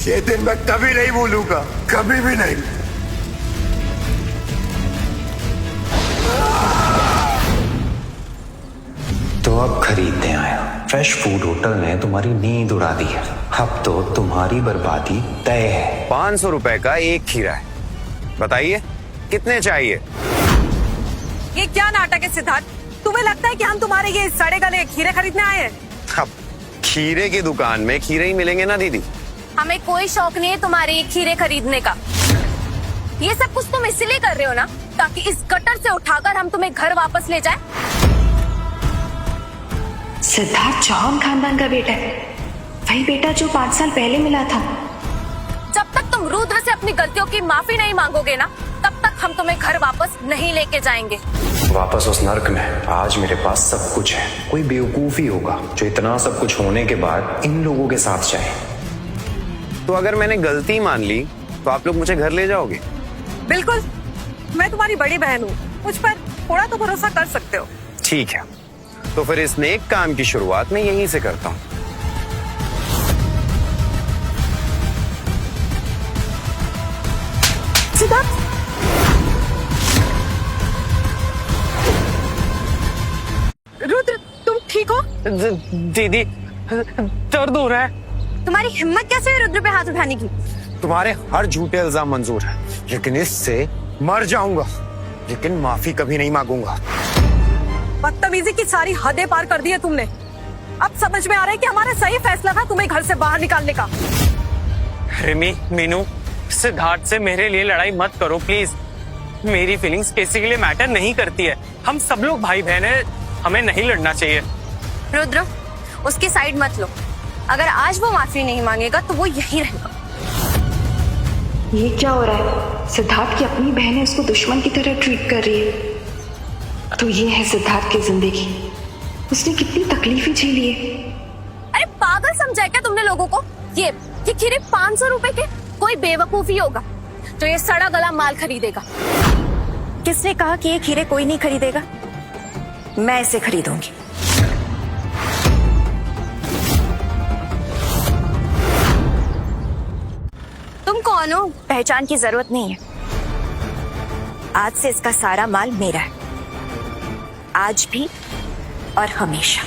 ये दिन मैं कभी नहीं भूलूंगा, कभी भी नहीं। तो अब खरीदने आया। फ्रेश फूड होटल ने तुम्हारी नींद उड़ा दी है। अब तो तुम्हारी बर्बादी तय है। 500 रुपए का एक खीरा है, बताइए कितने चाहिए? ये क्या नाटक है सिद्धार्थ? तुम्हें लगता है कि हम तुम्हारे ये सड़े गले खीरे खरीदने आए हैं? अब खीरे की दुकान में खीरे ही मिलेंगे ना दीदी। हमें कोई शौक नहीं है तुम्हारे ये खीरे खरीदने का। ये सब कुछ तुम इसलिए कर रहे हो ना ताकि इस गटर से उठाकर हम तुम्हें घर वापस ले जाएं। सिद्धार्थ चौहान खानदान का बेटा है, वही बेटा जो 5 साल पहले मिला था। जब तक तुम रुद्र से अपनी गलतियों की माफी नहीं मांगोगे ना, तब तक हम तुम्हें घर वापस नहीं लेके जाएंगे। वापस उस नर्क में आज मेरे पास सब कुछ है। कोई बेवकूफ ही होगा जो इतना सब कुछ होने के बाद इन लोगों के साथ जाए। तो अगर मैंने गलती मान ली तो आप लोग मुझे घर ले जाओगे? बिल्कुल, मैं तुम्हारी बड़ी बहन हूँ, मुझ पर थोड़ा तो भरोसा कर सकते हो। ठीक है, तो फिर इस नेक काम की शुरुआत मैं यहीं से करता हूँ। सिद्धार्थ, रुद्र तुम ठीक हो? दीदी दर्द हो रहा है। तुम्हारी हिम्मत कैसे है रुद्र पे हाथ उठाने की? तुम्हारे हर झूठे इल्जाम मंजूर है, लेकिन इससे मर जाऊंगा, लेकिन माफी कभी नहीं मांगूंगा। बदतमीजी की सारी हदें पार कर दी है तुमने। अब समझ में आ रहा है कि हमारा सही फैसला था तुम्हें घर से बाहर निकालने का। रिमी, मीनू, सिद्धार्थ से मेरे लिए लड़ाई मत करो प्लीज। मेरी फीलिंग्स किसी के लिए मैटर नहीं करती है। हम सब लोग भाई बहन हैं, हमें नहीं लड़ना चाहिए। रुद्र, उसकी साइड मत लो। अगर आज वो माफी नहीं मांगेगा तो वो यहीं रहेगा। ये क्या हो रहा है? सिद्धार्थ की अपनी बहन है, उसको दुश्मन की तरह ट्रीट कर रही है। तो ये है सिद्धार्थ की जिंदगी। उसने कितनी तकलीफें झेली है। अरे पागल समझा है क्या तुमने लोगों को? ये खीरे 500 रुपए के? कोई बेवकूफी होगा जो ये सड़ा गला माल खरीदेगा। किसने कहा कि ये खीरे कोई नहीं खरीदेगा? मैं इसे खरीदूंगी। तुम कौन हो? पहचान की जरूरत नहीं है। आज से इसका सारा माल मेरा है, आज भी और हमेशा।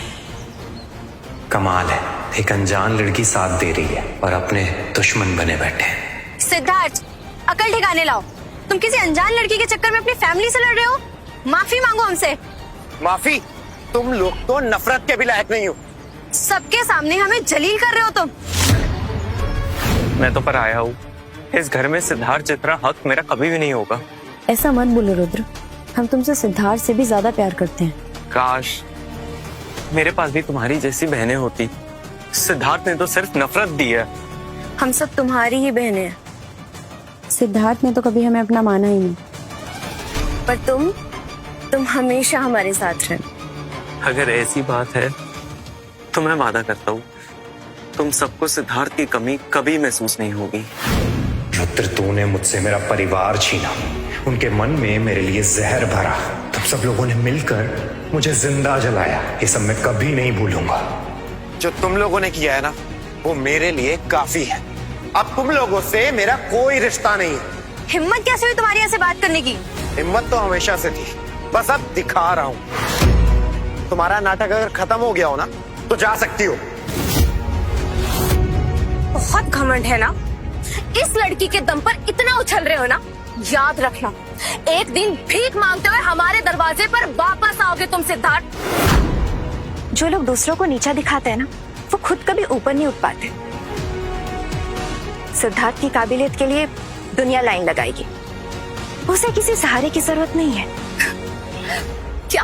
कमाल है, एक अनजान लड़की साथ दे रही है और अपने दुश्मन बने बैठे हैं। सिद्धार्थ, अकल ठिकाने लाओ। तुम किसी अनजान लड़की के चक्कर में अपनी फैमिली से लड़ रहे हो। माफी मांगो हमसे। माफी? तुम लोग तो नफरत के भी लायक नहीं हो। सबके सामने हमें जलील कर रहे हो तुम। मैं तो पर आया हूँ, इस घर में सिद्धार्थ जितना हक मेरा कभी भी नहीं होगा। ऐसा मत बोलो रुद्र, हम तुमसे सिद्धार्थ से भी ज्यादा प्यार करते हैं। काश मेरे पास भी तुम्हारी जैसी बहनें होती। सिद्धार्थ ने तो सिर्फ नफरत दी है। हम सब तुम्हारी ही बहनें हैं। सिद्धार्थ ने तो कभी हमें अपना माना ही नहीं, पर तुम हमेशा हमारे साथ रहे। अगर ऐसी बात है तो मैं वादा करता हूँ तुम सबको सिद्धार्थ की कमी कभी महसूस नहीं होगी। रुद्र, तूने मुझसे मेरा परिवार छीना, उनके मन में मेरे लिए जहर भरा, तुम सब लोगों ने मिलकर मुझे जिंदा जलाया। ये सब मैं कभी नहीं भूलूंगा। जो तुम लोगों ने किया है ना, वो मेरे लिए काफी है। अब तुम लोगों से मेरा कोई रिश्ता नहीं है। हिम्मत कैसे हुई तुम्हारी ऐसे बात करने की? हिम्मत तो हमेशा से थी, बस अब दिखा रहा हूँ। तुम्हारा नाटक अगर खत्म हो गया हो ना तो जा सकती हो। बहुत घमंड है ना? इस लड़की के दम पर इतना उछल रहे हो ना? याद रखना, एक दिन भीख मांगते हुए हमारे दरवाजे पर वापस आओगे तुम सिद्धार्थ। जो लोग दूसरों को नीचा दिखाते हैं ना, वो खुद कभी ऊपर नहीं उठ पाते। सिद्धार्थ की काबिलियत के लिए दुनिया लाइन लगाएगी, उसे किसी सहारे की जरूरत नहीं है। क्या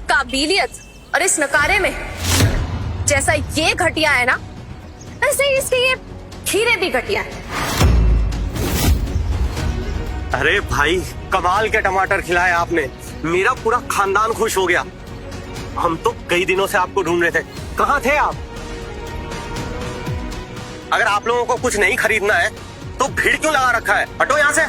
काबिलियत? और इस नकारे में जैसा ये घटिया है ना, ऐसे ही इसके ये खीरे भी घटिया है। अरे भाई, कमाल के टमाटर खिलाए आपने, मेरा पूरा खानदान खुश हो गया। हम तो कई दिनों से आपको ढूंढ रहे थे, कहाँ थे आप? अगर आप लोगों को कुछ नहीं खरीदना है तो भीड़ क्यों लगा रखा है? हटो यहाँ से।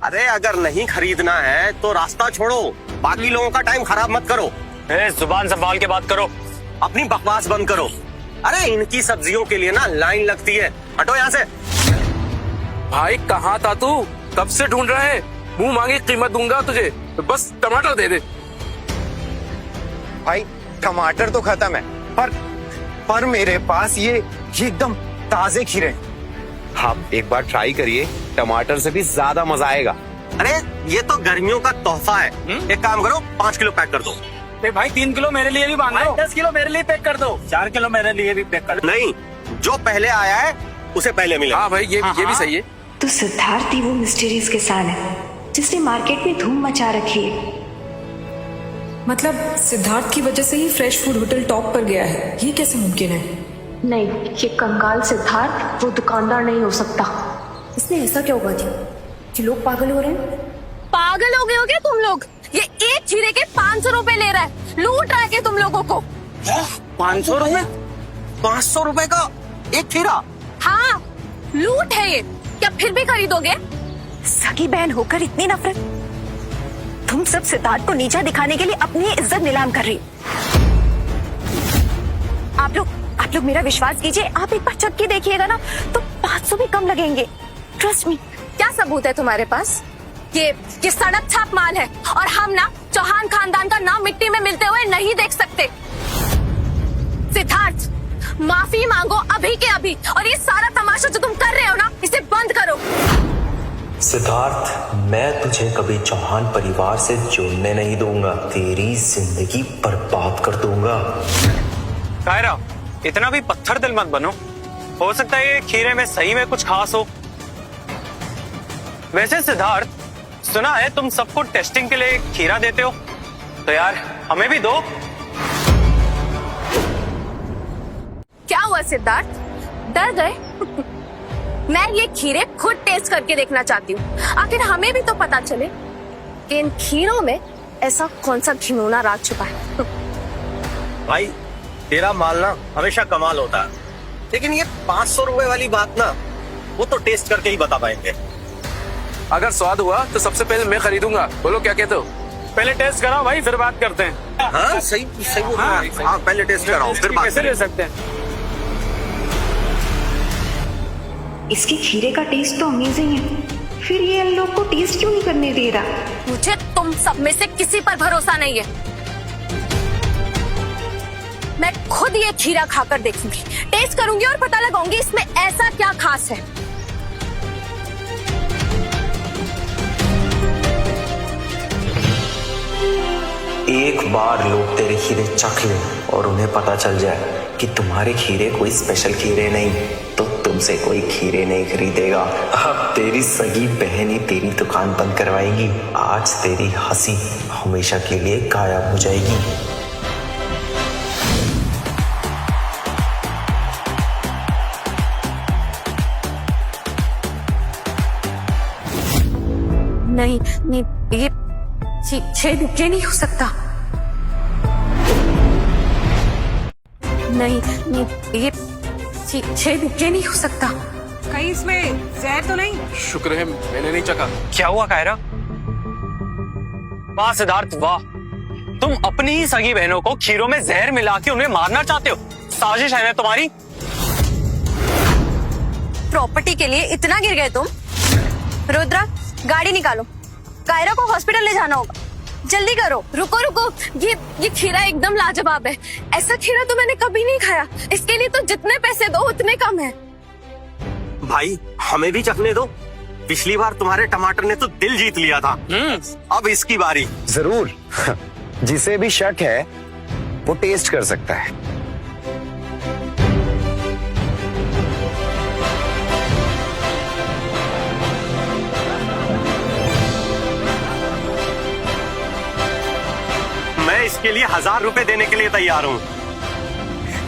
अरे अगर नहीं खरीदना है तो रास्ता छोड़ो, बाकी लोगों का टाइम खराब मत करो। जुबान संभाल के बात करो। अपनी बकवास बंद करो। अरे इनकी सब्जियों के लिए ना लाइन लगती है, हटो यहाँ से। भाई कहाँ था तू? कब से ढूंढ रहा है? मुंह मांगी कीमत दूंगा तुझे, तो बस टमाटर दे दे। भाई टमाटर तो खत्म है, पर मेरे पास ये एकदम ताजे खीरे हैं। आप एक बार ट्राई करिए, टमाटर से भी ज्यादा मजा आएगा। अरे ये तो गर्मियों का तोहफा है। एक काम करो, 5 किलो पैक कर दो। भाई 3 किलो मेरे लिए भी बांध दो। 10 किलो मेरे लिए पैक कर दो। 4 किलो मेरे लिए भी पैक कर दो। नहीं, जो पहले आया है उसे पहले मिले। हाँ भाई ये भी सही है। तो सिद्धार्थ ही वो मिस्टीरियस किसान है जिसने मार्केट में धूम मचा रखी है। मतलब सिद्धार्थ की वजह से ही फ्रेश फूड होटल टॉप पर गया है, ये कैसे मुमकिन है? नहीं, ये कंगाल सिद्धार्थ वो दुकानदार नहीं हो सकता। इसने ऐसा क्या उगा दिया कि लोग पागल हो रहे हैं? पागल हो गए हो क्या तुम लोग? ये एक खीरे के 500 रुपए ले रहा है, लूट रहा है क्या तुम लोगों को? 500 रुपए? 500 रुपए का एक खीरा? हाँ, लूट है ये। क्या फिर भी खरीदोगे? सगी बहन होकर इतनी नफरत? तुम सब सिद्धार्थ को नीचा दिखाने के लिए अपनी इज्जत नीलाम कर रही हो। आप लोग मेरा विश्वास कीजिए, आप एक बार चख के देखिएगा ना तो 500 भी कम लगेंगे, ट्रस्ट मी। क्या सबूत है तुम्हारे पास? ये सड़क छाप माल है और हम ना चौहान खानदान का नाम मिट्टी में मिलते हुए नहीं देख सकते। सिद्धार्थ, माफी मांगो अभी के अभी, और ये सारा तमाशा जो तुम कर रहे हो ना, इसे बंद करो। सिद्धार्थ, मैं तुझे कभी चौहान परिवार से जुड़ने नहीं दूंगा। तेरी जिंदगी बर्बाद कर दूंगा। कायरा, इतना भी पत्थर दिल मत बनो। हो सकता है ये खीरे में सही में कुछ खास हो। वैसे सिद्धार्थ, सुना है तुम सबको टेस्टिंग के लिए खीरा देते हो, तो यार हमें भी दो। क्या हुआ सिद्धार्थ, डर गए? मैं ये खीरे खुद टेस्ट करके देखना चाहती हूँ। आखिर हमें भी तो पता चले कि इन खीरों में ऐसा कौन सा घिनौना राज छुपा है। भाई तेरा माल ना हमेशा कमाल होता है, लेकिन ये 500 रुपए वाली बात ना, वो तो टेस्ट करके ही बता पाएंगे। अगर स्वाद हुआ तो सबसे पहले मैं खरीदूंगा। बोलो क्या कहते हो? पहले टेस्ट कराओ भाई, फिर बात करते हैं। हाँ सही बोल रहा है। हाँ पहले टेस्ट कराओ फिर बात कैसे ले करेंगे। सकते हैं? इसके खीरे का टेस्ट तो अमेजिंग है, फिर ये इन लोग को टेस्ट क्यों नहीं करने दे रहा? मुझे तुम सब में से किसी पर भरोसा नहीं है। मैं खुद ये खीरा खाकर देखूंगी, टेस्ट करूंगी और पता लगाऊंगी इसमें ऐसा क्या खास है। एक बार लोग तेरे खीरे चख ले और उन्हें पता चल जाए कि तुम्हारे खीरे कोई स्पेशल खीरे नहीं, तो तुमसे कोई खीरे नहीं खरीदेगा। अब तेरी सगी बहन ही तेरी दुकान बंद करवाएगी। आज तेरी हंसी हमेशा के लिए गायब हो जाएगी। नहीं, ये नहीं हो सकता। नहीं, ये नहीं हो सकता। कहीं इसमें जहर तो नहीं? शुक्र है मैंने नहीं चखा। क्या हुआ कायरा? वाह सिद्धार्थ वाह, तुम अपनी ही सगी बहनों को खीरों में जहर मिला के उन्हें मारना चाहते हो। साजिश है ना तुम्हारी? प्रॉपर्टी के लिए इतना गिर गए तुम? रुद्रा, गाड़ी निकालो, कायरा को हॉस्पिटल ले जाना होगा, जल्दी करो। रुको, ये खीरा एकदम लाजवाब है। ऐसा खीरा तो मैंने कभी नहीं खाया। इसके लिए तो जितने पैसे दो उतने कम है। भाई हमें भी चखने दो। पिछली बार तुम्हारे टमाटर ने तो दिल जीत लिया था, अब इसकी बारी। जरूर, जिसे भी शक है वो टेस्ट कर सकता है। मैं इसके लिए 1000 रुपए देने के लिए तैयार हूँ।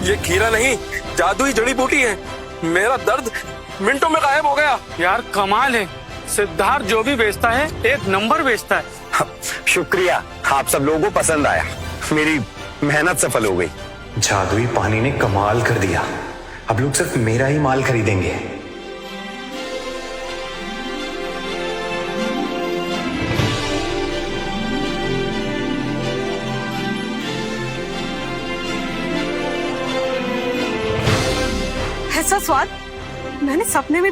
ये खीरा नहीं, जादुई जड़ी बूटी है। मेरा दर्द मिनटों में गायब हो गया। यार कमाल है, सिद्धार्थ जो भी बेचता है एक नंबर बेचता है। शुक्रिया, आप सब लोगों को पसंद आया, मेरी मेहनत सफल हो गई। जादुई पानी ने कमाल कर दिया। अब लोग सिर्फ मेरा ही माल खरीदेंगे। ऐसा स्वाद मैंने सपने में